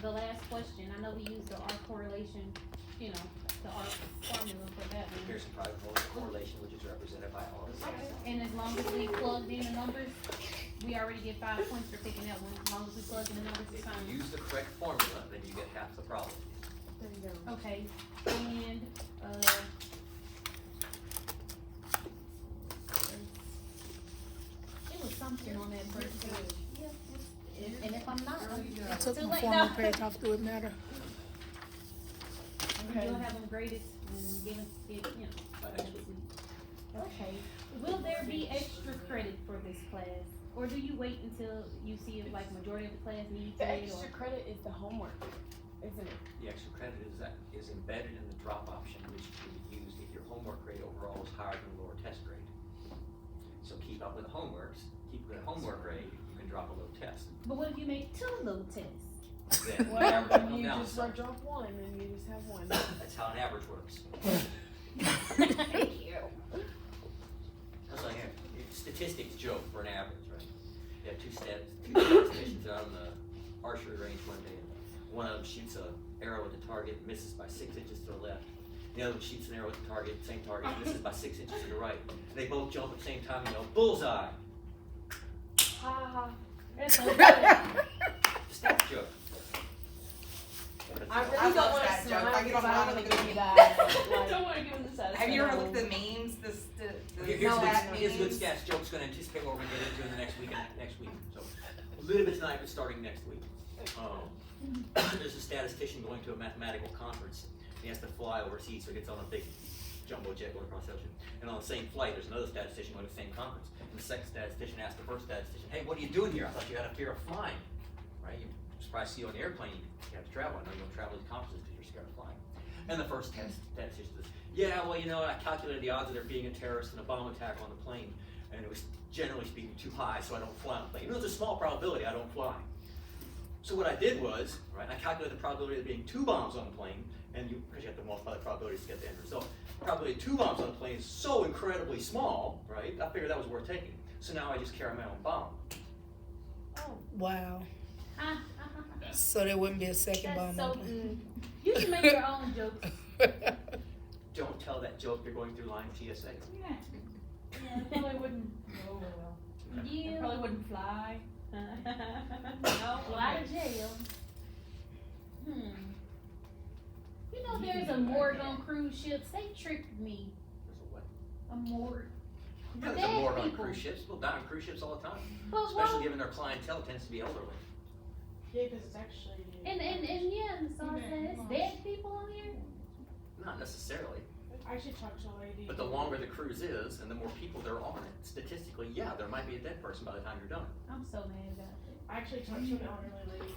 the last question, I know we used the R correlation, you know, the R formula for that one. Here's some private correlation, which is represented by R. And as long as we plugged in the numbers, we already get 5 points for picking that one. As long as we plug in the numbers, it's If fine. you use the correct formula, then you get half the problem. There you go. Okay, and, it was something on that first page. And if I'm not, I took too my late formal now. page off, do it matter? You'll have them graded and given, you know. By next week. Okay, will there be extra credit for this class? Or do you wait until you see if like majority of the class needs The it extra or? credit is the homework, isn't it? The extra credit is embedded in the drop option, which can be used if your homework grade overall is higher than the lower test grade. So keep up with the homeworks, keep a good homework grade, you can drop a low test. But what if you make 2 little tests? Then Well, the average will then come you down just some. drop one and you just have one. That's how an average works. Thank you. That's like a statistics joke for an average, right? You have two statisticians out on the archery range one day, and one of them shoots an arrow at the target, misses by 6 inches to the left. The other one shoots an arrow at the target, same target, misses by 6 inches to the right. They both jump at the same time, bullseye. Ha ha. That's so good. Stat joke. I I really love don't want to that joke. smile Like, you because don't I wanna don't want look to at give the you that. Don't Like, wanna give them the satisfaction. Have you ever looked at the memes? Here's stat a good memes? stats joke's gonna anticipate what we're gonna get into in the next week and next week. So a little bit tonight, but starting next week. There's a statistician going to a mathematical conference. He has to fly overseas, so he gets on a big jumbo jet going across the ocean. And on the same flight, there's another statistician going to the same conference. And the second statistician asked the first statistician, "Hey, what are you doing here? I thought you had a fear of flying, right? You're surprised to see you on the airplane. You have to travel. I know you don't travel to conferences because you're scared of flying." And the first statistician says, "Yeah, well, I calculated the odds of there being a terrorist and a bomb attack on the plane, and it was generally speaking too high, so I don't fly on the plane. Even though it's a small probability, I don't fly. So what I did was, right, I calculated the probability of there being 2 bombs on the plane, and because you have to multiply the probabilities to get the end result. The probability of 2 bombs on the plane is so incredibly small, right? I figured that was worth taking. So now I just carry my own bomb." Wow. Ah, So there wouldn't be a second That's bomb so on good. You should make your own jokes. Don't tell that joke you're going through line TSA. Yeah, it probably wouldn't go over well. It Yeah. probably wouldn't fly. No, fly to jail. You know there's a morgue on cruise ships. They tricked me. There's a what? A morgue. Yeah, there's a morgue on cruise ships. People die on cruise ships all the time. But Especially well, given their clientele tends to be elderly. yeah, because it's actually. and yeah, and so I said, it's dead people on here. Not necessarily. I actually talked to a lady. But the longer the cruise is and the more people there are on it, statistically, yeah, there might be a dead person by the time you're done. I'm so mad about it. I actually talked to an elderly lady.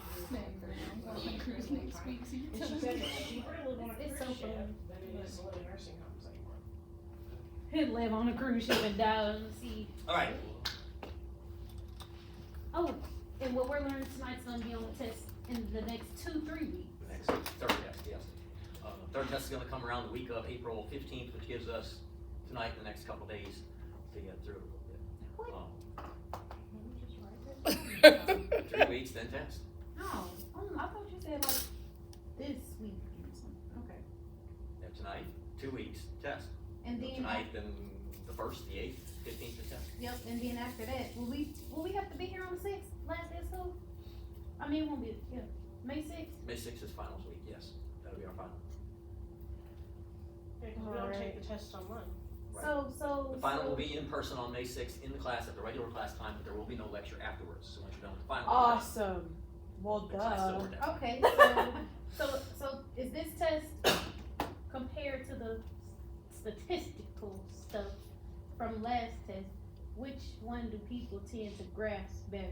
Cruise next week, so you And she said it's cheaper to live on a It's cruise so ship funny. than it is to live in nursing homes anymore. He'd live on a cruise ship and die on the sea. All right. Oh, and what we're learning tonight's gonna be on the test in the next 2-3 weeks. The next third test, yes. Third test is going to come around the week of April 15th, which gives us tonight and the next couple days to get through a little bit. 3 weeks, then test. Oh, I thought you said like this week or something. Okay. Yeah, tonight, 2 weeks, test. And then Tonight, then the 1st, the 8th, 15th, the test. yep, and then after that, will we have to be here on the 6th, last day of school? I mean, it won't be, yeah, May 6th? May 6th is finals week, yes. That'll be our final. Yeah, because we don't take the test online. Right. So. The final will be in person on May 6th in the class at the regular class time, but there will be no lecture afterwards. So once you're done with the final. Awesome. Well, the class still duh. worked out. Okay, so is this test compared to the statistical stuff from last test? Which one do people tend to grasp better,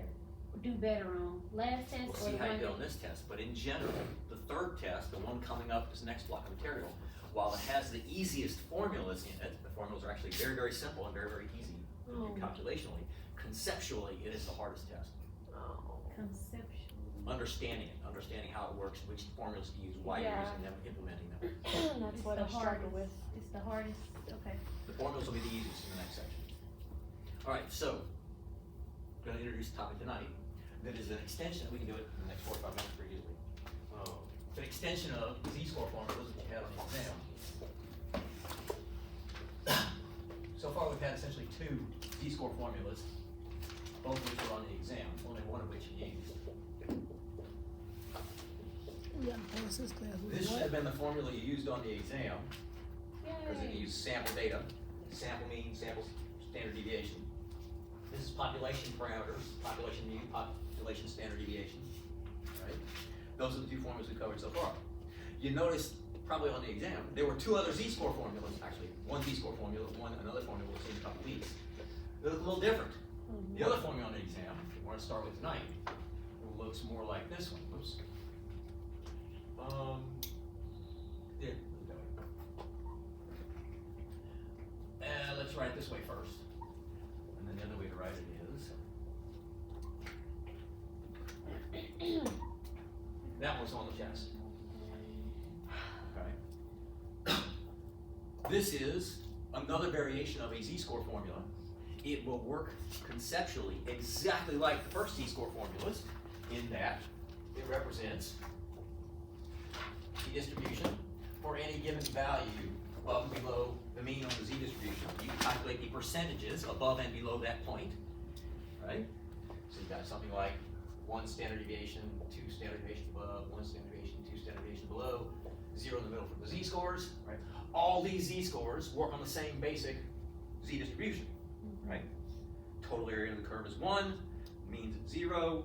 or do better on? Last test We'll or see the how you one? did on this test, but in general, the third test, the one coming up, this next block of material, while it has the easiest formulas in it, the formulas are actually very, very simple and very, very easy to do calculationally. Conceptually, it is the hardest test. Conceptual. Understanding how it works, which formulas to use, why you're using them, implementing them. That's what I struggle with. It's the hardest. Okay. The formulas will be the easiest in the next section. All right, so I'm going to introduce the topic tonight. That is an extension. We can do it in the next 45 minutes pretty easily. extension of z-score formulas that you had on the exam. So far, we've had essentially two z-score formulas, both of which were on the exam, only one of which you used. We gotta pass this class with This should what? have been the formula you used on the exam, because it Yay. used sample data, sample mean, sample standard deviation. This is population parameters, population mean, population standard deviation, right? Those are the two formulas we covered so far. You notice, probably on the exam, there were two other z-score formulas, actually, one z-score formula, another formula we'll see in a couple weeks. They look a little different. The other formula on the exam, we're gonna start with tonight, looks more like this one, oops. Yeah, let's write it this way first. And then the other way to write it is that was on the test. Okay. This is another variation of a z-score formula. It will work conceptually exactly like the first z-score formulas in that it represents the distribution for any given value above and below the mean on the z distribution. You can calculate the percentages above and below that point, right? So you've got something like 1 standard deviation, 2 standard deviations above, 1 standard deviation, 2 standard deviations below, 0 in the middle for the z-scores, right? All these z-scores work on the same basic z distribution, right? Total area of the curve is 1, means it's 0,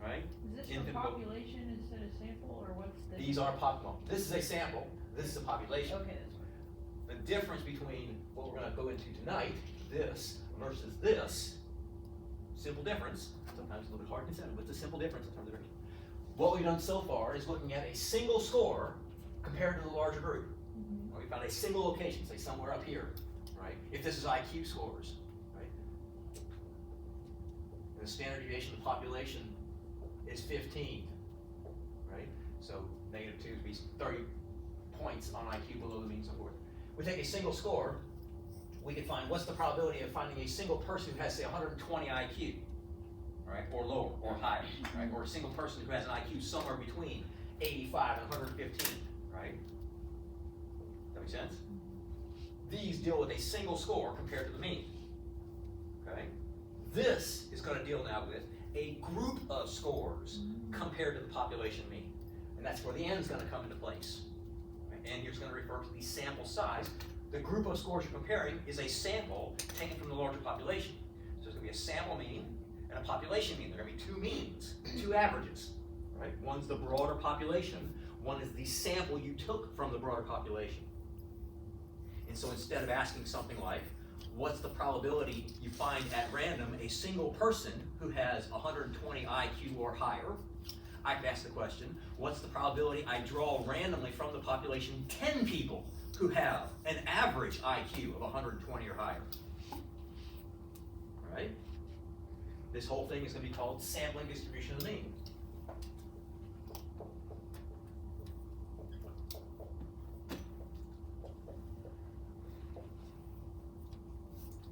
right? Is this Infinite- for population instead of sample, or what's this? These are well, this is a sample, this is a population. Okay, that's fine. The difference between what we're going to go into tonight, this versus this, simple difference, sometimes a little bit hard to consider, but it's a simple difference in terms of difference. What we've done so far is looking at a single score compared to the larger group. We found a single location, say somewhere up here, right? If this is IQ scores, right? And the standard deviation of the population is 15, right? So -2 would be 30 points on IQ below the mean, so forth. We take a single score, we can find what's the probability of finding a single person who has, say, 120 IQ, right, or lower, or higher, right, or a single person who has an IQ somewhere between 85 and 115, right? That make sense? These deal with a single score compared to the mean, okay? This is going to deal now with a group of scores compared to the population mean, and that's where the n is going to come into place. And you're just going to refer to the sample size. The group of scores you're comparing is a sample taken from the larger population. So there's going to be a sample mean and a population mean. There are going to be two means, two averages, right? One's the broader population, one is the sample you took from the broader population. And so instead of asking something like, what's the probability you find at random a single person who has 120 IQ or higher, I could ask the question, what's the probability I draw randomly from the population 10 people who have an average IQ of 120 or higher? All right? This whole thing is going to be called sampling distribution of the mean.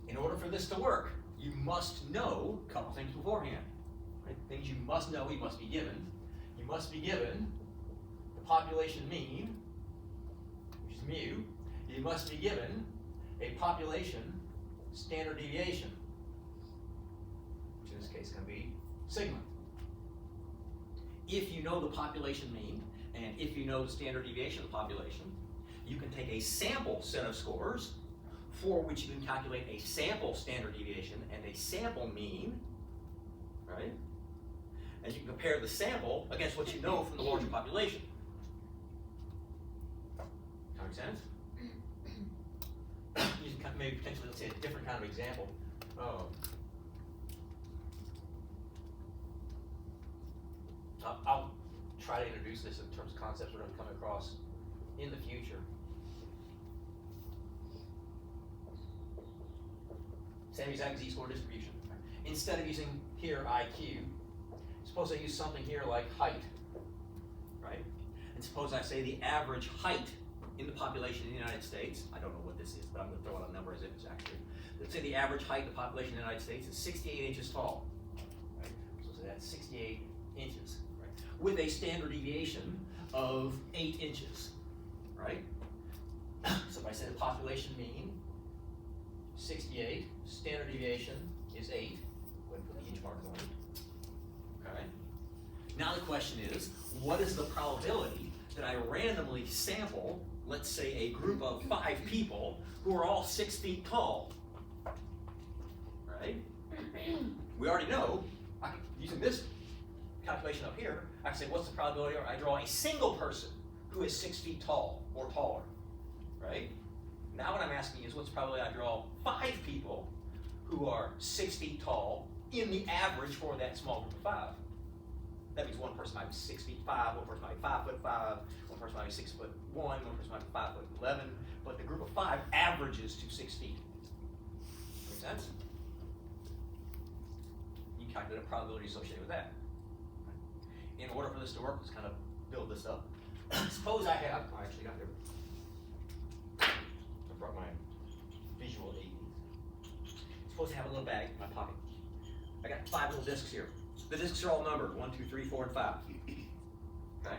In order for this to work, you must know a couple things beforehand. Right? Things you must know, you must be given. You must be given the population mean, which is mu. You must be given a population standard deviation, which in this case is going to be sigma. If you know the population mean, and if you know the standard deviation of the population, you can take a sample set of scores for which you can calculate a sample standard deviation and a sample mean, right? And you can compare the sample against what you know from the larger population. That make sense? You can maybe potentially, let's say, a different kind of example. I'll try to introduce this in terms of concepts we're going to come across in the future. Same exact z-score distribution. Instead of using here IQ, suppose I use something here like height, right? And suppose I say the average height in the population in the United States, I don't know what this is, but I'm going to throw out a number as if it's accurate. Let's say the average height of the population in the United States is 68 inches tall, right? So that's 68 inches, right? with a standard deviation of 8 inches, right? So if I say the population mean, 68, standard deviation is 8, go ahead and put the inch mark on it, okay? Now the question is, what is the probability that I randomly sample, let's say a group of 5 people who are all 6 feet tall, right? We already know, using this calculation up here, I can say what's the probability I draw a single person who is 6 feet tall or taller, right? Now what I'm asking is what's the probability I draw 5 people who are 6 feet tall in the average for that small group of 5. That means one person might be 6'5", one person might be 5'5", one person might be 6'1", one person might be 5'11", but the group of 5 averages to 6 feet. Make sense? You calculate a probability associated with that. In order for this to work, let's kind of build this up. Suppose I actually got here. I brought my visual aid. Suppose I have a little bag in my pocket. I got 5 little discs here. The discs are all numbered, 1, 2, 3, 4, and 5. Okay?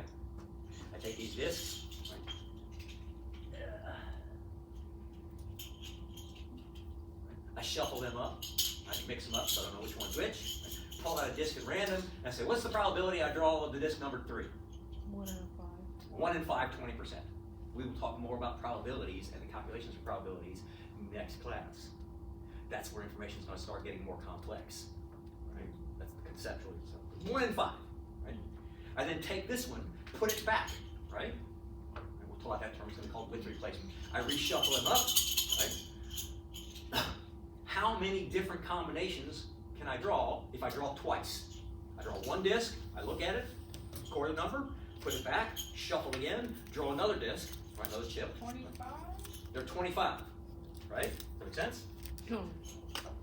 I take these discs. I shuffle them up. I can mix them up so I don't know which one's which. I pull out a disc at random, and I say, what's the probability I draw of the disc number 3? 1 in 5. 1 in 5, 20%. We will talk more about probabilities and the calculations for probabilities next class. That's where information is going to start getting more complex. Right? That's conceptually. So 1 in 5. Right? I then take this one, put it back. Right? And we'll talk about that term. It's going to be called width replacement. I reshuffle them up. Right? How many different combinations can I draw if I draw twice? I draw one disc, I look at it, score the number, put it back, shuffle again, draw another disc, right, another chip. 25? They're 25, right? Does that make sense? No.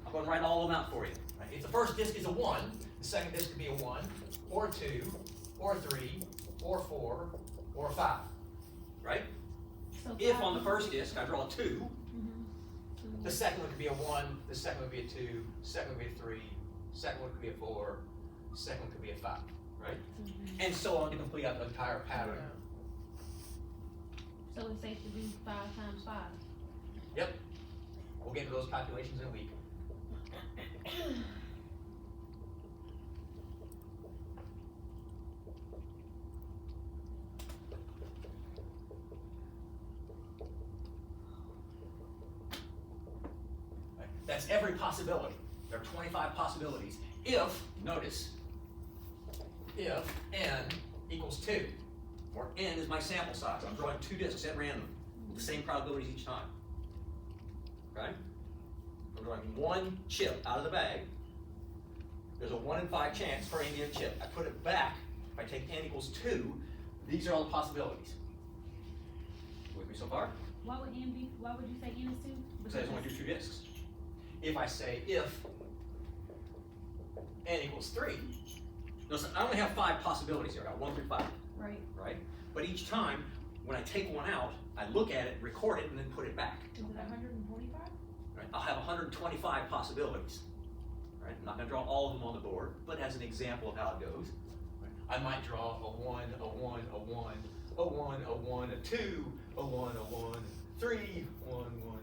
I'm going to write all of them out for you. Right? If the first disc is a 1, the second disc could be a 1, or a 2, or a 3, or a 4, or a 5, right? So If 5 on the first disc I draw a 2, Mhm. the second one could be a 1, the second one would be a 2, the second one would be a 3, the second one could be a 4, the second one could be a 5, right? Mhm. And so on to complete out the entire pattern. So it's safe to do 5 times 5. Yep. We'll get to those calculations in a week. Right. That's every possibility. There are 25 possibilities. If, notice, if n equals 2, or n is my sample size. I'm drawing 2 discs at random with the same probabilities each time. Okay? I'm drawing 1 chip out of the bag. There's a 1 in 5 chance for any given chip. I put it back. If I take n equals 2, these are all the possibilities. With me so far? Why would you say n is 2? Because I just want to do 2 discs. If I say if n equals 3, notice I only have 5 possibilities here. I got 1 through 5. Right. Right? But each time, when I take one out, I look at it, record it, and then put it back. Is it 145? Right? I'll have 125 possibilities. Right? I'm not going to draw all of them on the board, but as an example of how it goes, right? I might draw a 1, a 1, a 1, a 1, a 1, a 2, a 1, a 1, 3, 1, 1,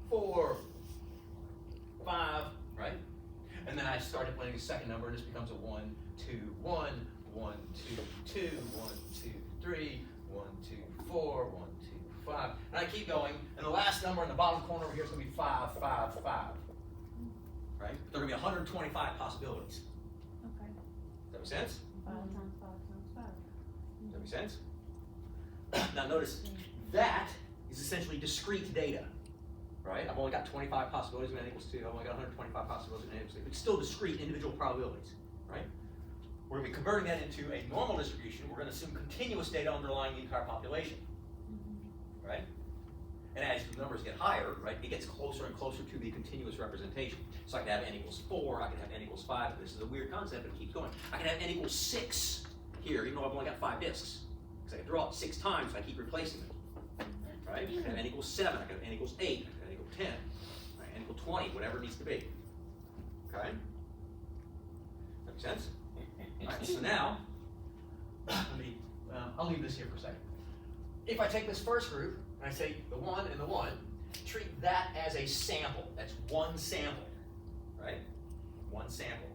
4, 5, right? And then I started playing a second number, and this becomes a 1, 2, 1, 1, 2, 2, 1, 2, 3, 1, 2, 4, 1, 2, 5. And I keep going, and the last number in the bottom corner over here is going to be 5, 5, 5. Right? There are going to be 125 possibilities. Okay. Does that make sense? 5 times 5 times 5. Does that make sense? Now notice, that is essentially discrete data. Right? I've only got 25 possibilities when n equals 2. I've only got 125 possibilities when n equals 3. It's still discrete individual probabilities. Right? We're going to be converting that into a normal distribution. We're going to assume continuous data underlying the entire population. Right? And as the numbers get higher, right, it gets closer and closer to the continuous representation. So I can have n equals 4, I can have n equals 5. This is a weird concept, but it keeps going. I can have n equals 6 here, even though I've only got 5 discs. Because I can draw it 6 times, so I keep replacing them. Right? I can have n equals 7, I can have n equals 8, I can have n equals 10, right? N equals 20, whatever it needs to be. Okay? That make sense? Alright, so now, I'll leave this here for a second. If I take this first group, and I say the 1 and the 1, treat that as a sample. That's one sample, right? One sample.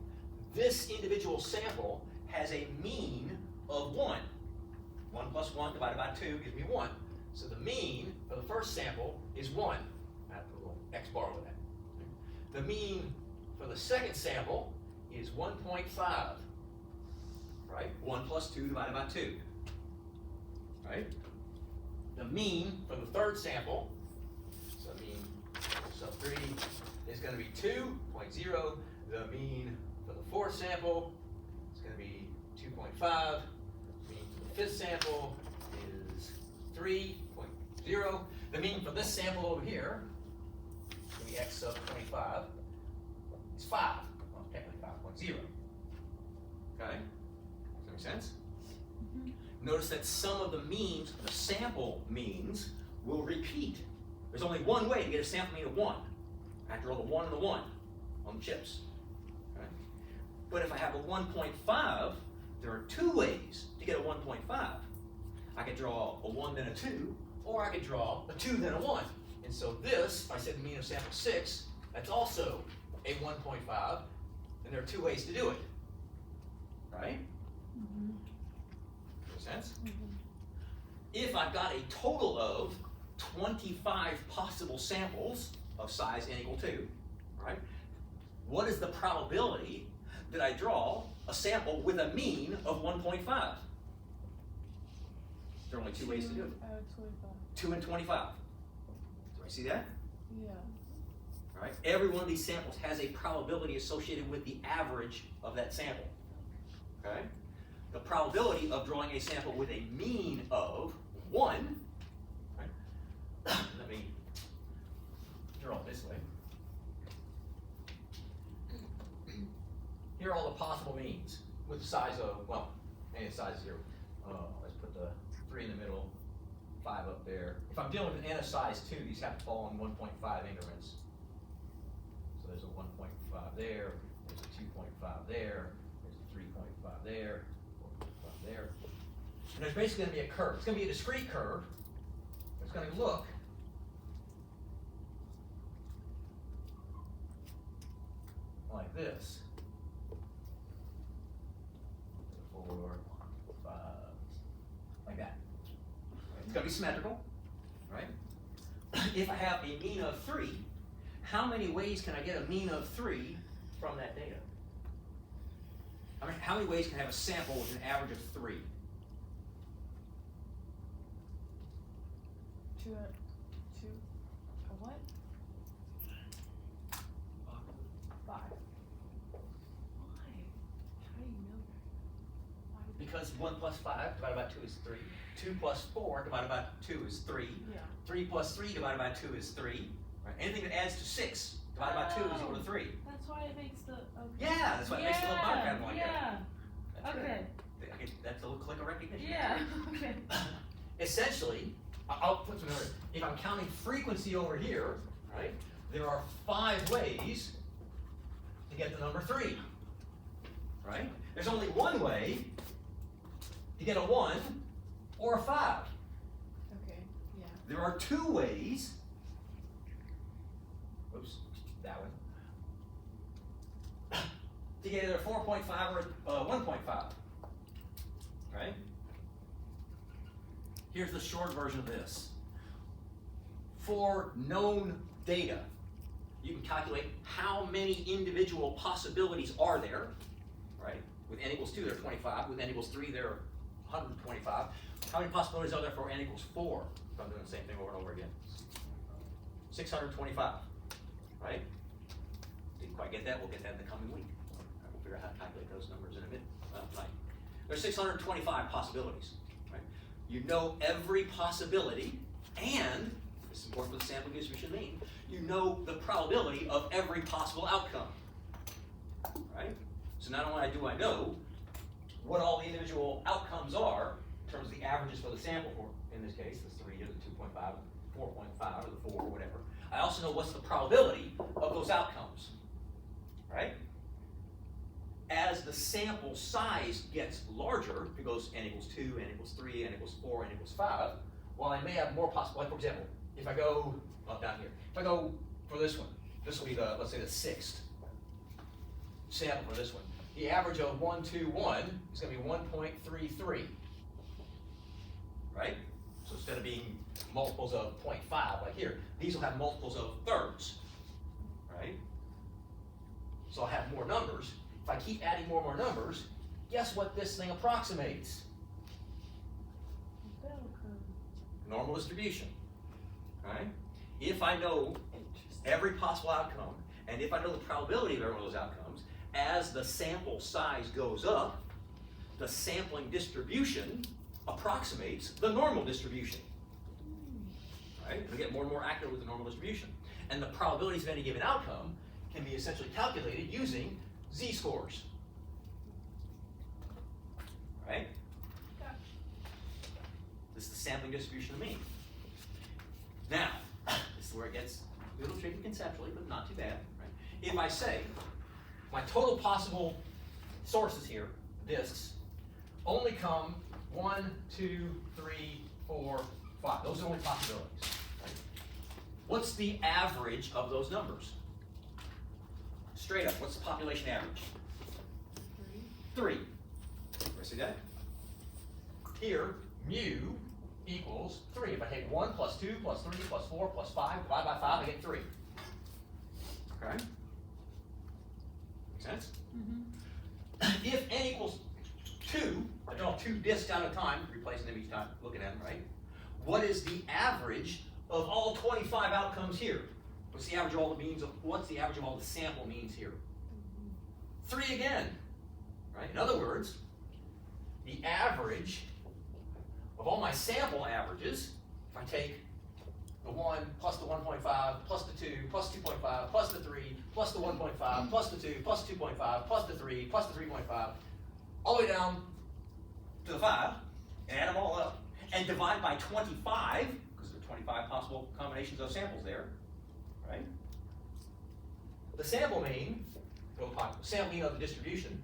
This individual sample has a mean of 1. 1 plus 1 divided by 2 gives me 1. So the mean for the first sample is 1. I have to put a little X bar over that. The mean for the second sample is 1.5. Right? 1 plus 2 divided by 2. Right? The mean for the third sample, so mean sub 3 is going to be 2.0. The mean for the fourth sample is going to be 2.5. The mean for the fifth sample is 3.0. The mean for this sample over here, so the x sub 25, is 5. Well, technically 5.0. Okay? Does that make sense? Notice that some of the means, the sample means, will repeat. There's only one way to get a sample mean of 1. I have to roll the 1 and the 1 on the chips. Okay? But if I have a 1.5, there are 2 ways to get a 1.5. I could draw a 1 then a 2, or I could draw a 2 then a 1. And so this, if I said the mean of sample 6, that's also a 1.5, and there are 2 ways to do it. Right? Makes sense? If I've got a total of 25 possible samples of size n equal 2, right? What is the probability that I draw a sample with a mean of 1.5? There are only 2 ways to do it. 2 and 25. Do I see that? Yeah. Right? Every one of these samples has a probability associated with the average of that sample. Okay? The probability of drawing a sample with a mean of 1, right? Let me draw it this way. Here are all the possible means with the size of, well, any size 0. Let's put the 3 in the middle, 5 up there. If I'm dealing with n of size 2, these have to fall in 1.5 increments. So there's a 1.5 there, there's a 2.5 there, there's a 3.5 there, 4.5 there. And there's basically going to be a curve. It's going to be a discrete curve. It's going to look like this. 4, 5, like that. It's going to be symmetrical, right? If I have a mean of 3, how many ways can I get a mean of 3 from that data? I mean, how many ways can I have a sample with an average of 3? 2, a what? 5. Why? How do you know that? Because 1 plus 5 divided by 2 is 3. 2 plus 4 divided by 2 is 3. Yeah. 3 plus 3 divided by 2 is 3. Right? Anything that adds to 6 divided by 2 is equal to 3. That's why it makes the, Yeah, that's why it makes a little bar pattern like that. yeah, That's okay. good. Okay, that's a little click of recognition. Yeah, okay. Essentially, I'll put some numbers. If I'm counting frequency over here, right, there are 5 ways to get the number 3. Right? There's only one way to get a 1 or a 5. Okay, yeah. There are 2 ways. Oops, that one. To get either 4.5 or 1.5. Right? Here's the short version of this. For known data, you can calculate how many individual possibilities are there. Right? With n equals 2, there are 25. With n equals 3, there are 125. How many possibilities are there for n equals 4? If I'm doing the same thing over and over again. 625. Right? Didn't quite get that. We'll get that in the coming week. We'll figure out how to calculate those numbers in a bit tonight. There's 625 possibilities. Right? You know every possibility, and this is important for the sample distribution mean. You know the probability of every possible outcome. Right? So not only do I know what all the individual outcomes are in terms of the averages for the sample, for in this case, the 3 or the 2.5, 4.5 or the 4 or whatever. I also know what's the probability of those outcomes. Right? as the sample size gets larger, if it goes n equals 2, n equals 3, n equals 4, n equals 5, while I may have more possible, like for example, if I go down here, if I go for this one, this will be the, let's say the 6th sample for this one. The average of 1, 2, 1 is going to be 1.33, right? So instead of being multiples of 0.5 like here, these will have multiples of thirds, right? So I'll have more numbers. If I keep adding more and more numbers, guess what this thing approximates? Bell curve. Normal distribution, right? If I know every possible outcome, and if I know the probability of every one of those outcomes, as the sample size goes up, the sampling distribution approximates the normal distribution, right? We get more and more accurate with the normal distribution. And the probabilities of any given outcome can be essentially calculated using z-scores, right? This is the sampling distribution of the mean. Now, this is where it gets a little tricky conceptually, but not too bad, right? If I say my total possible sources here, disks, only come 1, 2, 3, 4, 5. Those are only possibilities. Right? What's the average of those numbers? Straight up, what's the population average? 3. Everybody see that? Here, mu equals 3. If I take 1 plus 2 plus 3 plus 4 plus 5, divide by 5, I get 3. Okay? Make sense? Mm-hmm. If n equals 2, I draw 2 disks at a time, replacing them each time, looking at them, right? What is the average of all 25 outcomes here? What's the average of all the means? What's the average of all the sample means here? 3 again, right? In other words, the average of all my sample averages, if I take the 1 plus the 1.5 plus the 2 plus 2.5 plus the 3 plus the 1.5 plus the 2 plus 2.5 plus the 3 plus the 3.5, all the way down to the 5, and add them all up, and divide by 25, because there are 25 possible combinations of samples there, right? The sample mean, or the sample mean of the distribution,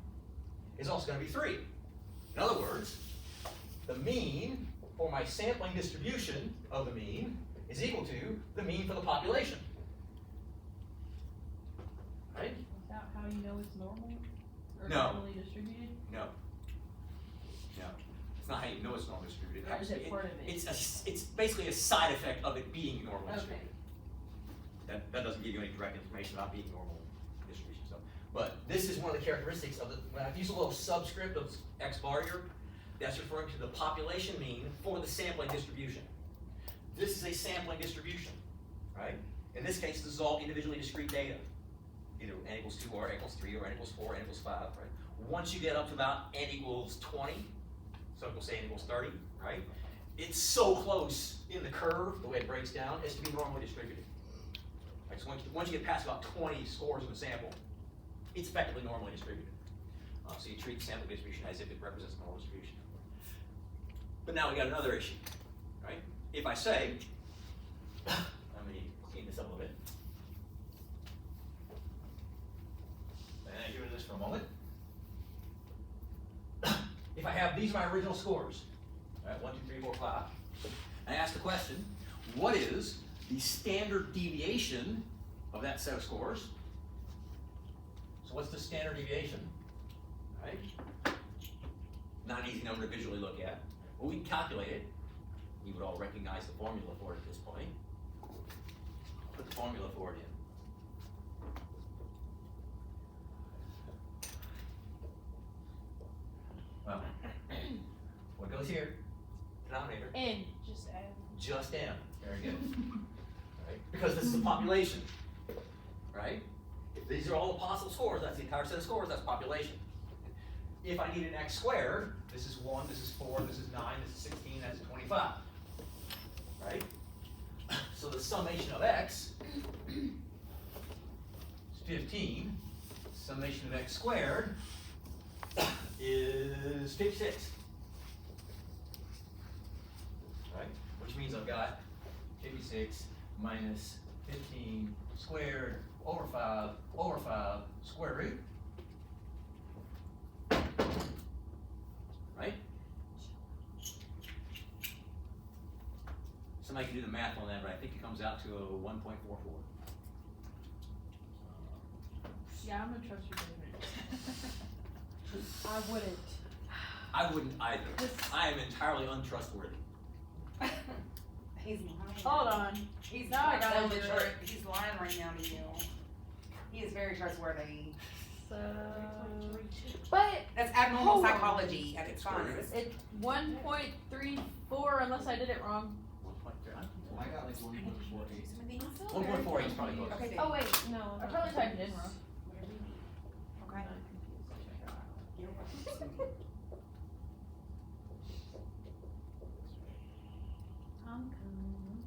is also going to be 3. In other words, the mean for my sampling distribution of the mean is equal to the mean for the population. Right? Is that how you know it's normal? Or No. normally distributed? No. No. It's not how you know it's normally distributed. Or is it part of it? It's basically a side effect of it being normally Okay. distributed. That doesn't give you any direct information about being normal distribution stuff. But this is one of the characteristics of the, when I use a little subscript of x bar here, that's referring to the population mean for the sampling distribution. This is a sampling distribution, right? In this case, this is all individually discrete data. Either n equals 2 or n equals 3 or n equals 4, n equals 5, right? Once you get up to about n equals 20, so we'll say n equals 30, right? It's so close in the curve, the way it breaks down, as to be normally distributed. Right? So once you get past about 20 scores in the sample, it's effectively normally distributed. So you treat the sample distribution as if it represents normal distribution. But now we got another issue, right? If I say, let me clean this up a little bit. And I get rid of this for a moment. If I have these are my original scores, right, 1, 2, 3, 4, 5, and I ask the question, what is the standard deviation of that set of scores? So what's the standard deviation? Right? Not an easy number to visually look at. Well, we can calculate it. You would all recognize the formula for it at this point. I'll put the formula for it in. Well, what goes here? Denominator. And just add. Just m. Very good. Right? Because this is a population. Right? If these are all the possible scores, that's the entire set of scores, that's population. If I need an x squared, this is 1, this is 4, this is 9, this is 16, that's 25. Right? So the summation of x is 15. Summation of x squared is 56. Right? Which means I've got 56 minus 15 squared over 5 square root. somebody can do the math on that, but I think it comes out to a 1.44. Yeah, I'm gonna trust your judgment. I wouldn't. I wouldn't either. I am entirely untrustworthy. He's lying. Hold on. He's Now I not gotta telling the do truth. it. He's lying right now to you. He is very trustworthy. So, but That's abnormal Hold on. psychology at its It's finest. it's 1.34 unless I did it wrong. 1.3. I got like 1.48. 1.48 is probably close. Okay, Oh, wait, no. I probably typed it in wrong. Okay. I'm coming.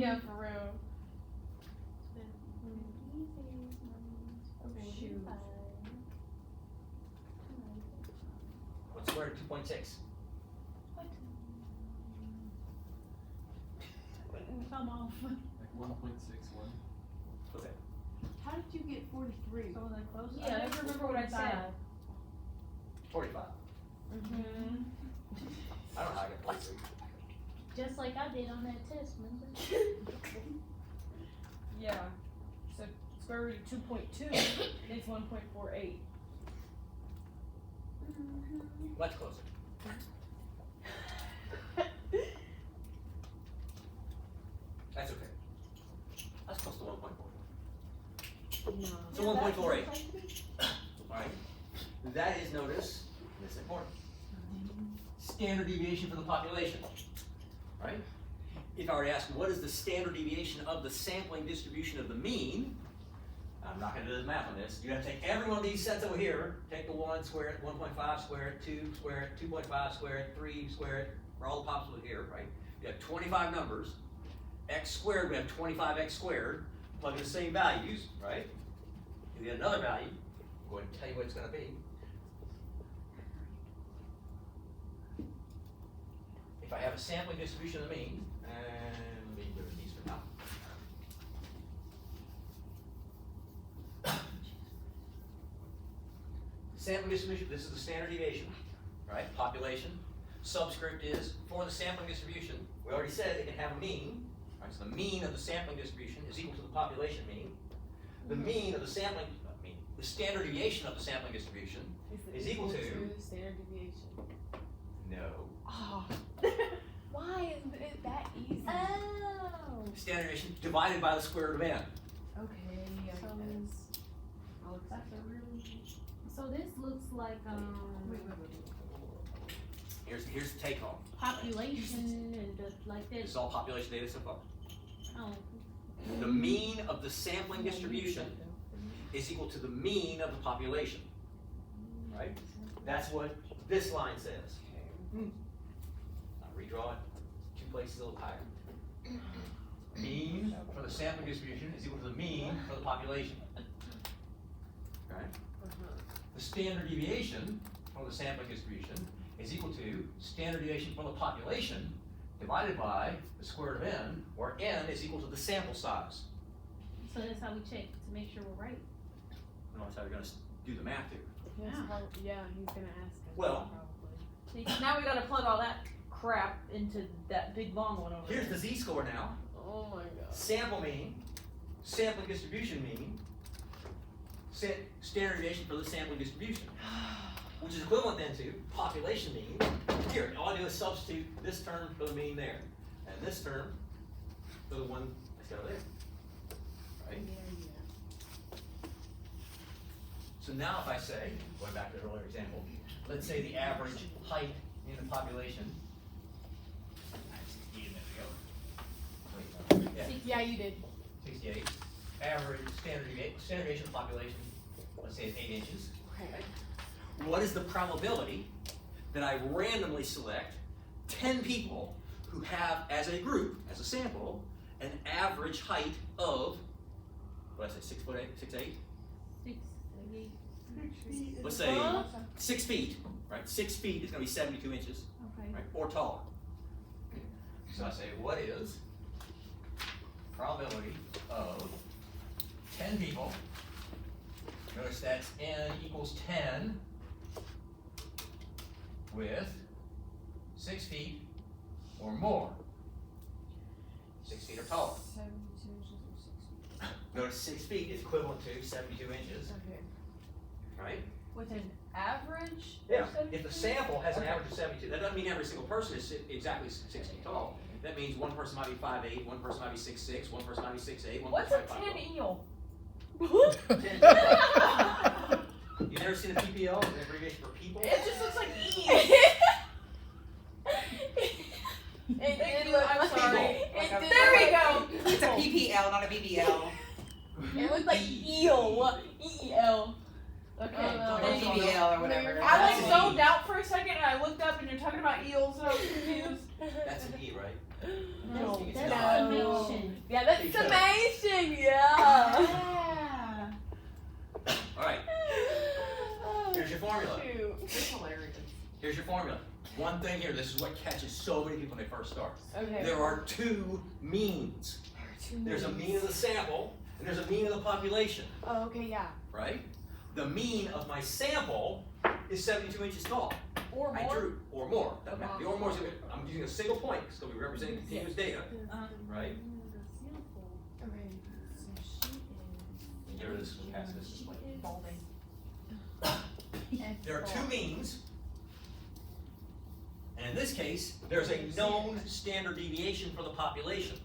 Yeah, for real. Shoot. What's square root of 2.6? Come off. Like 1.61. What's that? How did you get 43? So was I close? Yeah, I never remember what I said. 45. Mm-hmm. I don't know how I got 43. Just like I did on that test, remember? Yeah. So square root of 2.2 is 1.48. Much closer. That's okay. That's close to 1.4. No. So 1.48. Alright. That is, notice, this is important. Standard deviation for the population. Right? If I were to ask what is the standard deviation of the sampling distribution of the mean, I'm not going to do the math on this. You have to take every one of these sets over here, take the 1, square it, 1.5, square it, 2, square it, 2.5, square it, 3, square it, for all the possible here, right? You have 25 numbers. X squared, we have 25x squared. Plug in the same values, right? You get another value. Go ahead and tell you what it's going to be. If I have a sampling distribution of the mean, and let me get rid of these for now. Sampling distribution, this is the standard deviation, right? Population. Subscript is, for the sampling distribution, we already said it can have a mean, right? So the mean of the sampling distribution is equal to the population mean. The mean of the sampling, the standard deviation of the sampling distribution is equal to standard deviation. no. Oh. Why is it that easy? Oh. Standard deviation divided by the square root of n. Okay, I So guess. I'll accept That's a really. So this looks like Wait. Here's the take home. population and the, like This this. is all population data so far. Oh. The mean of the sampling distribution is equal to the mean of the population. Right? That's what this line says. I'll redraw it 2 places a little higher. Mean for the sampling distribution is equal to the mean for the population. Right? The standard deviation for the sampling distribution is equal to standard deviation for the population divided by the square root of n, where n is equal to the sample size. So that's how we check to make sure we're right. No, that's how we're going to do the math here. Yeah, he's gonna ask us. Well- probably. Now we gotta plug all that crap into that big long one over Here's there. the z-score now. Oh my god. Sample mean, sampling distribution mean, standard deviation for the sampling distribution, which is equivalent then to population mean. Here, all I do is substitute this term for the mean there, and this term for the one that's got there. Right? So now if I say, going back to the earlier example, let's say the average height in the population, 68 a minute ago. Wait, Yeah, you did. 68. Average standard deviation of the population, let's say it's 8 inches. Okay. What is the probability that I randomly select 10 people who have, as a group, as a sample, an average height of, what did I say, 6'8", 6'8"? 6, 8. Let's say 6 feet, right? 6 feet is going to be 72 inches, Okay. right? Or taller. So I say, what is probability of 10 people? Notice that's n equals 10 with 6 feet or more. taller. 72 inches or 6 feet. Notice 6 feet is equivalent to 72 inches, Okay. right? With an average? Yeah, of 72? if the sample has an average of 72, that doesn't mean every single person is exactly 6 feet tall. That means one person might be 5'8", one person might be 6'6", one person might be 6'8", one What's a person might be 10 eel? 5'12". You never seen a PPL, an abbreviation for people? It just looks like E. Thank you, I'm sorry. Like There we go. It's a PPL, not a BBL. It looked like eel. E-E-L. Okay. Or Thank you. BBL or whatever. I like That's an zoned E. out for a second and I looked up and you're talking about eels and I was confused. That's an E, right? No, It's That's not. summation. Yeah, that's Because- summation, yeah. Yeah. Alright, here's your formula. Shoot. It's hilarious. Here's your formula. One thing here, this is what catches so many people when they first start. Okay. There are two means. There's a mean of the sample, and there's a mean of the population, Oh, okay, yeah. right? The mean of my sample is 72 inches tall. Or I more. drew, or more. Doesn't matter. The or more is, I'm using a single point, so we're representing continuous data, right? Okay. So she is. Here it is, pass this way. Balding. There are two means, and in this case, there's a known standard deviation for the population.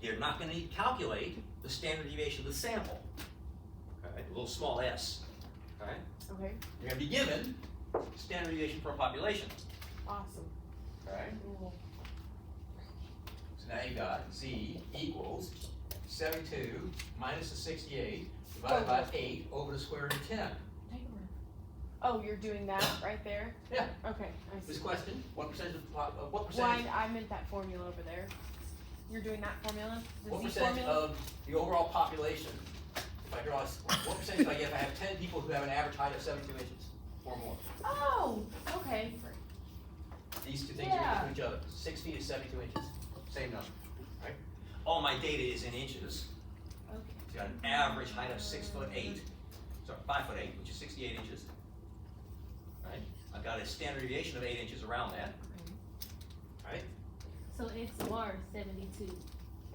You're not going to need to calculate the standard deviation of the sample. Okay, a little small s. Okay, Okay. you're going to be given standard deviation for a population. Awesome. Okay, Cool. so now you got z equals 72 minus the 68 divided by 8 over the square root of 10. Take a breath. Oh, you're doing that right there? Yeah. Okay, I This see. question: what percentage of what Why, percentage? I meant that formula over there. You're doing that formula? The What Z percentage formula? of the overall population, if I draw, what percentage do I get if I have 10 people who have an average height of 72 inches or more? Oh, okay. These two things Yeah. are equal to each other. 6 feet is 72 inches, same number, right? All my data is in inches. Okay. It's got an average height of 6'8", sorry, 5'8", which is 68 inches, right? I've got a standard deviation of 8 inches around that, right? So X bar is 72.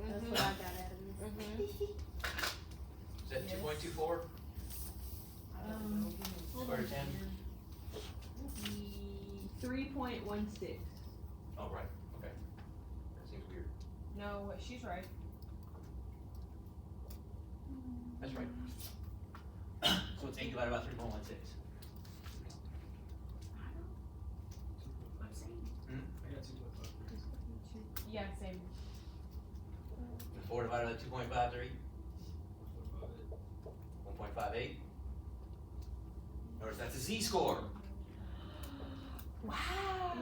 That's what I got out of this. Is that 2.24? Square root of 10? 3.16. Oh, right, okay. That seems weird. No, she's right. That's right. So it's 8 divided by 3.16. Yeah, same. 4 divided by 2.53? 1.58? Notice that's a z-score. Wow.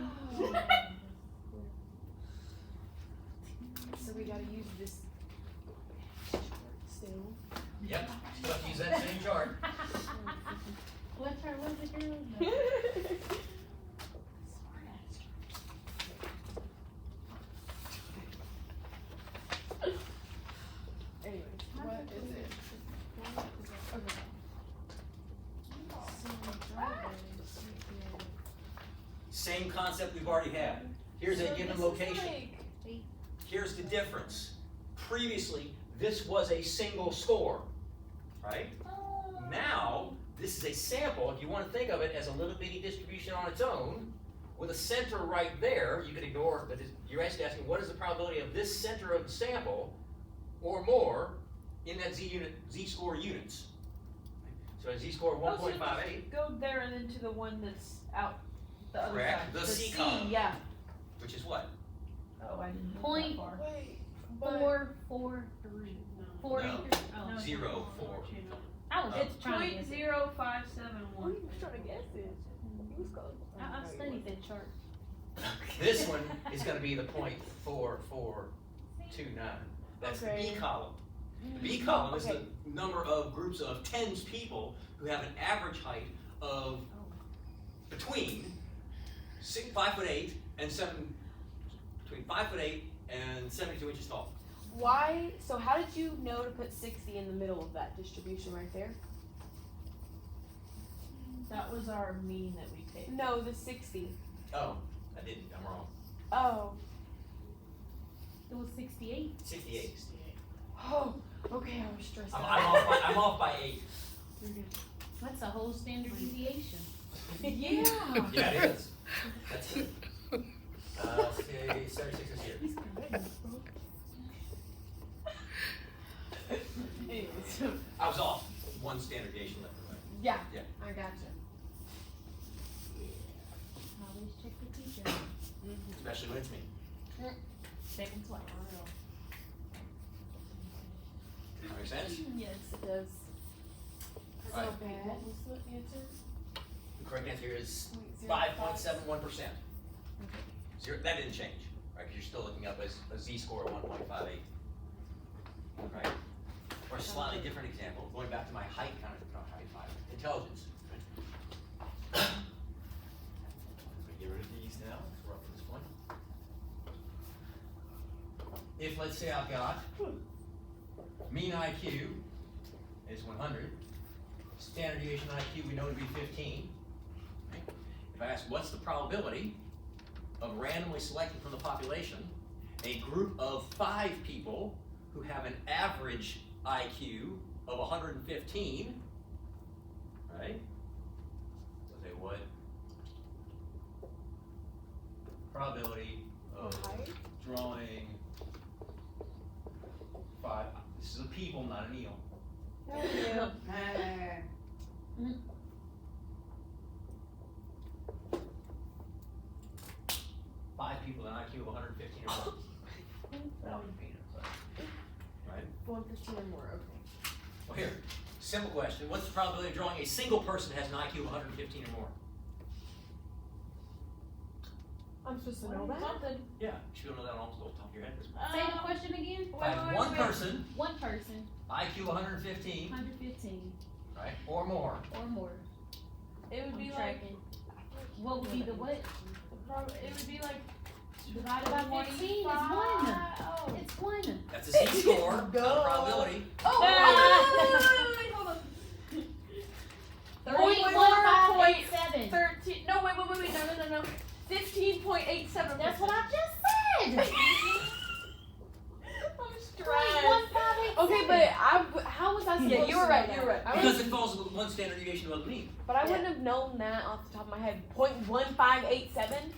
So we gotta use this still. Yep, still have to use that same chart. What chart was it, girl? Anyways, what is it? Okay. Same concept we've already had. Here's a given location. Here's the difference. Previously, this was a single score, right? Now, this is a sample. If you want to think of it as a little bitty distribution on its own, with a center right there, you can ignore, but you're actually asking what is the probability of this center of the sample or more in that z-score units. So a z-score of 1.58, Go there and then to the one that's out the other Correct. side. The C column. Yeah. which is what? Oh, I didn't know Point. that far. 443. 4 No. acres. Oh. 0, 4. I was just trying to guess it. 0.0571. trying to guess it. He was close. I studied that chart. This one is going to be the 0.4429. That's the Okay. B column. The B column is Okay. the number of groups of 10 people who have an average height of between 5'8" and 72 inches tall. Why? So how did you know to put 60 in the middle of that distribution right there? That was our mean that we picked. No, the 60. Oh, I didn't. I'm wrong. Oh. It was 68. 68. Oh, okay, I was stressed I'm out. off by 8. That's a whole standard deviation. Yeah. Yeah, it is. That's it. Say 76 is here. I was off. One standard deviation left. Right? Yeah. Yeah. I gotcha. Always check the teacher. Especially when it's me. Second twice. That makes sense? Yes, it does. Right. So bad. What was the answer? The correct answer here is 5.71%. That didn't change, right? Because you're still looking up as a z-score of 1.58. Right? Or a slightly different example, going back to my height kind of, not height, intelligence. Right? Get rid of these now, because we're up to this point. If, let's say, I've got mean IQ is 100, standard deviation IQ we know to be 15. Right? If I ask what's the probability of randomly selecting from the population a group of 5 people who have an average IQ of 115, right? So say what probability of drawing 5, this is a people, not an eel. Five people with an IQ of 115 or more. Right? 115 or more, okay. Well, here, simple question. What's the probability of drawing a single person that has an IQ of 115 or more? I'm supposed to know that? Something. Yeah, you should know that almost off the top of your head. Say the question again. If I have one person, One person, IQ 115, 115 right, or more, or more. It would I'm be like, tracking. What would be the what? it would be like Divided by 15 is 1. Oh. It's 1. that's a z-score, not a probability. Oh, wait, hold on. 0.1587. 13, no, wait, no. 15.87. That's what I just said. I'm stressed. 0.1587. Okay, but how was I supposed to Yeah, you were right, know you were that? right. Because it falls with one standard deviation above the mean. But I wouldn't have known that off the top of my head. 0.1587?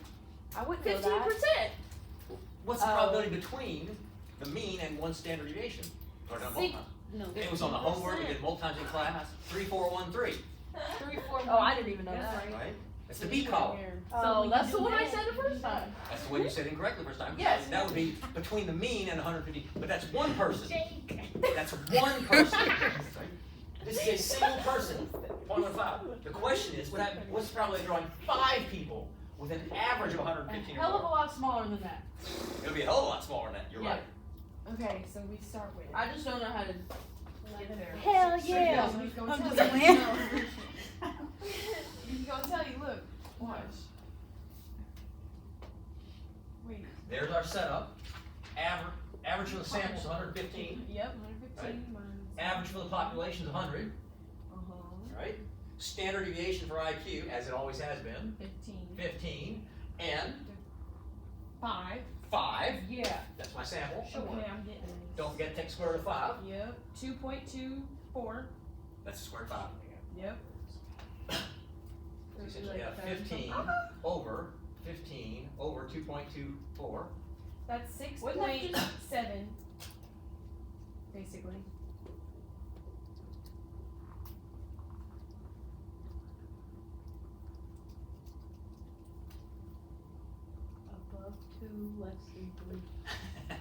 I wouldn't know that. 15%. What's the probability between the mean and one standard deviation? Or not Six. multiple. No. It was on the homework, we did multiple times in class. 3, 4, 1, 3. 3, 4, Oh, I didn't even know That's that. right. Right? That's the B column. Oh, we that's can the do one I that. said the first time. That's the one you said incorrectly the first time. Yes. That would be between the mean and 150, but that's one person. Jake. That's one person. This is a single person. 0.15. The question is, what's the probability of drawing 5 people with an average of 115 or Hell of a more? lot smaller than that. It'll be a hell of a lot smaller than that. You're Yeah. right. Okay, so we start with. I just don't know how to get there. Hell yeah. He's gonna I'm tell just you. playing. He's gonna tell you, look. Watch. Wait. There's our setup. Average for the sample is 115. Yep, 115 minus. Average for the population is 100. Right? Standard deviation for IQ, as it always has been, 15. 15. And 5. 5. Yeah. That's my sample. Okay, I'm getting it. Don't forget to take square root of 5. Yep. 2.24. That's the square root of 5. Yep. So you essentially have 15 over 2.24. That's Wouldn't that 6.7. Basically. Above 2, less than 3.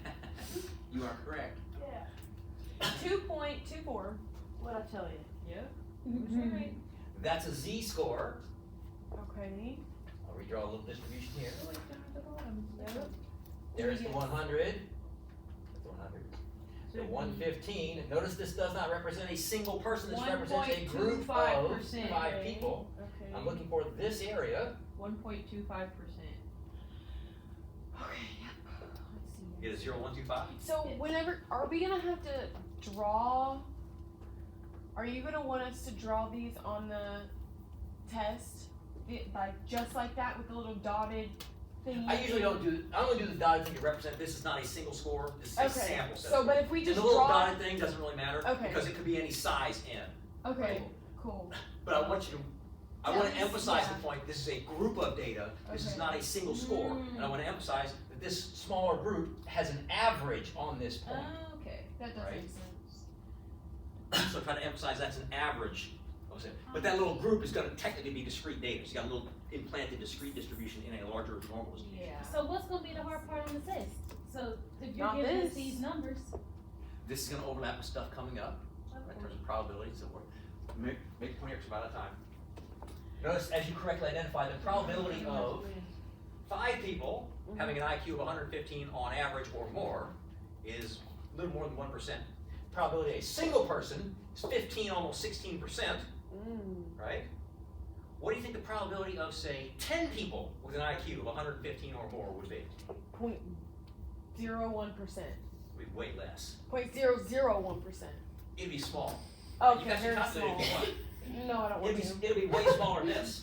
You are correct. Yeah. 2.24. What'd I tell you? Yep. Mhm. Right. That's a z-score. Okay. I'll redraw a little distribution here. Way down at the bottom. Yep. There's the 100. That's 100. The 115. And notice this does not represent a single person. This represents a group of 1.25%. 5 people. Okay. I'm looking for this area. 1.25%. Okay, yep. Let's see. Is 0.125. So whenever, are we gonna have to draw, are you gonna want us to draw these on the test? Like just like that with the little dotted thing? I usually don't do, I only do the dotted thing to represent this is not a single score, this is a Okay, sample set. so but if we And just the little draw. dotted thing doesn't really matter, Okay. because it could be any size n. Okay, cool. But I want you to, I wanna emphasize Yeah. the point, this is a group of data, this is Okay. not a single score. And I wanna emphasize that this smaller group has an average on this point. Okay, that does Right. make sense. So try to emphasize that's an average of it. But that little group is gonna technically be discrete data, so you got a little implanted discrete distribution in a larger normal distribution. Yeah. So what's gonna be the hard part on the test? So if you're Not giving us this. these numbers. This is gonna overlap with stuff coming up, in terms of probability, so we're, make 20 extra by the time. Notice, as you correctly identify, the probability of 5 people having an IQ of 115 on average or more is a little more than 1%. Probability of a single person is 15, almost 16%, right? What do you think the probability of, say, 10 people with an IQ of 115 or more would be? 0.01%. Would be way less. 0.001%. It'd be small. Okay, You guys very can calculate small. it if you want. No, I don't want to. It'll be way smaller than this,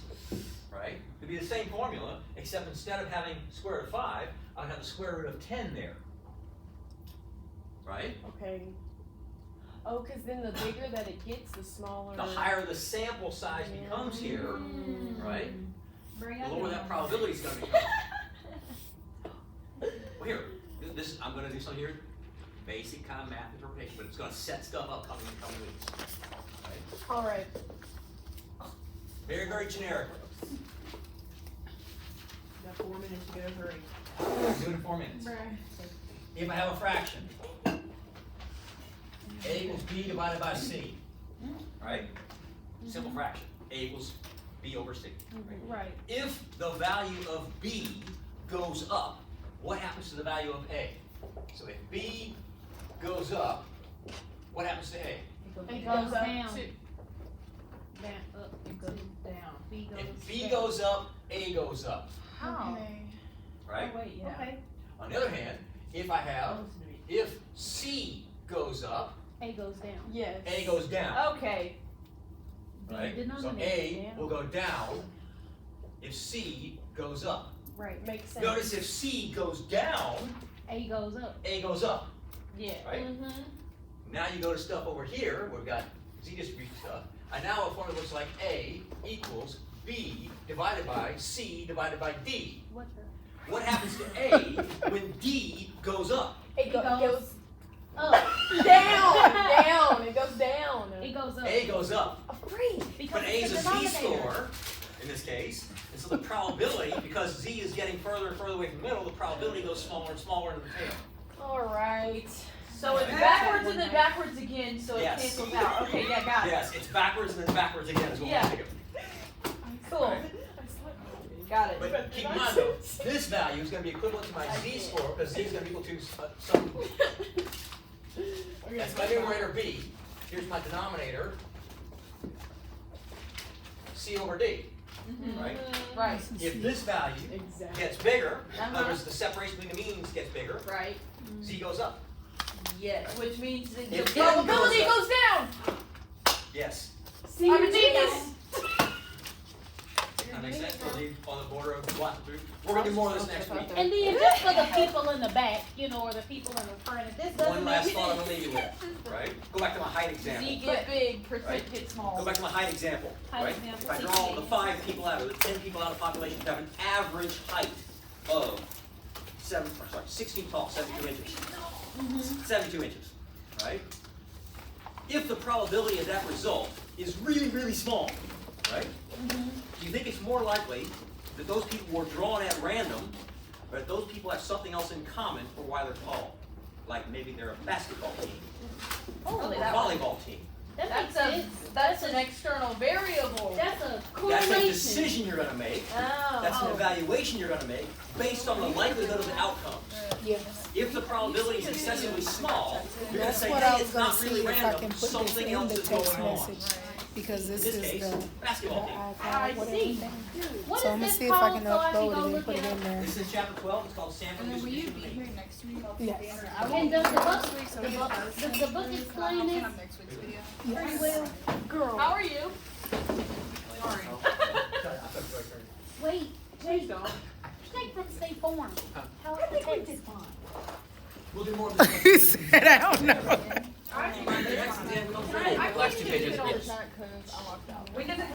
right? It'd be the same formula, except instead of having square root of 5, I'd have the square root of 10 there. Right? Okay. Oh, because then the bigger that it gets, the smaller. The higher the sample size becomes here, right? Bring The up lower your that numbers. probability is gonna become. Well, here, this, I'm gonna do something here, basic kind of math interpretation, but it's gonna set stuff up coming in coming weeks. Right? All right. Very, very generic. Got 4 minutes, you gotta hurry. Do it in 4 minutes. If I have a fraction, A equals B divided by C, right? Simple fraction, A equals B over C. Right. If the value of B goes up, what happens to the value of A? So if B goes up, what happens to A? It goes goes up down. to. Down, up, it goes down. B goes If B down. goes up, A goes up, How? right? Oh, wait, yeah. Okay, On the other hand, if I have, if C goes up, A goes down. Yes. A goes down, Okay. right? So Denominator A down. will go down if C goes up. Right. Makes sense. Notice if C goes down, A goes up. A goes up, Yeah. right? Mm-hmm. Now you go to stuff over here, we've got Z distribution stuff, and now a formula looks like A equals B divided by C divided by D. What the? What happens to A when D goes up? It goes Up. down. Down. It goes down. It goes up. A goes up, Free. Because but A it's is the a denominator. Z-score in this case, and so the probability, because Z is getting further and further away from the middle, the probability goes smaller and smaller into the tail. All right. So it's Right. backwards and then backwards again, so it Yes. cancels out. Okay, yeah, got it. Yes, it's backwards and then backwards again is what Yeah. we're thinking. Cool. Right. Got it. But keep in mind though, this value is going to be equivalent to my Z-score, because Z is going to be equal to some, that's my numerator B, here's my denominator, C over D, right? Right, If this value Exactly. gets bigger, in Uh-huh. other words, the separation between the means gets bigger, right. Z goes up. Yes, which means that the If probability N goes goes down. Yes. See, I'm a you're genius. That makes sense? We'll leave on the border of what? We're going to do more of this next week. And then just for the people in the back, you know, or the people in the front, if this doesn't One make last sense. thought I'm going to leave you with, right? Go back to my height example. Z get big, percent Right. get small. Go back to my height example, Height right? example, If I draw the 5 people out, or the 10 people out of the population to have an average height of 16 tall, 72 inches. 72 inches, right? If the probability of that result is really, really small, right? Do you think it's more likely that those people were drawn at random, or that those people have something else in common for why they're tall? Like maybe they're a basketball team, or Holy, a that volleyball team. That makes That's sense. that's an external variable. That's a That's correlation. a decision you're gonna make, that's an Oh. evaluation you're gonna make, based on the likelihood of the outcomes. Yeah. If the probability is excessively small, you're gonna That's say, what hey, I was it's gonna not see really if I random, can put this something in else the is text going on. message. Because In this this is case, the basketball team. I iPad, what see. everything. What So is I'm gonna this see if I called can so I upload can it go and look put it it in up? there. This is chapter 12, it's called Sample And then will you Distribution be of here Mean. next week? Yes. And does the book, does the book explain this Next week's video. pretty well? Girl. How are you? Wait, Please don't. take from State Farm? How is the text? We'll do more of this. He said, I don't know. Last two pages, yes. Cause I locked out. We did it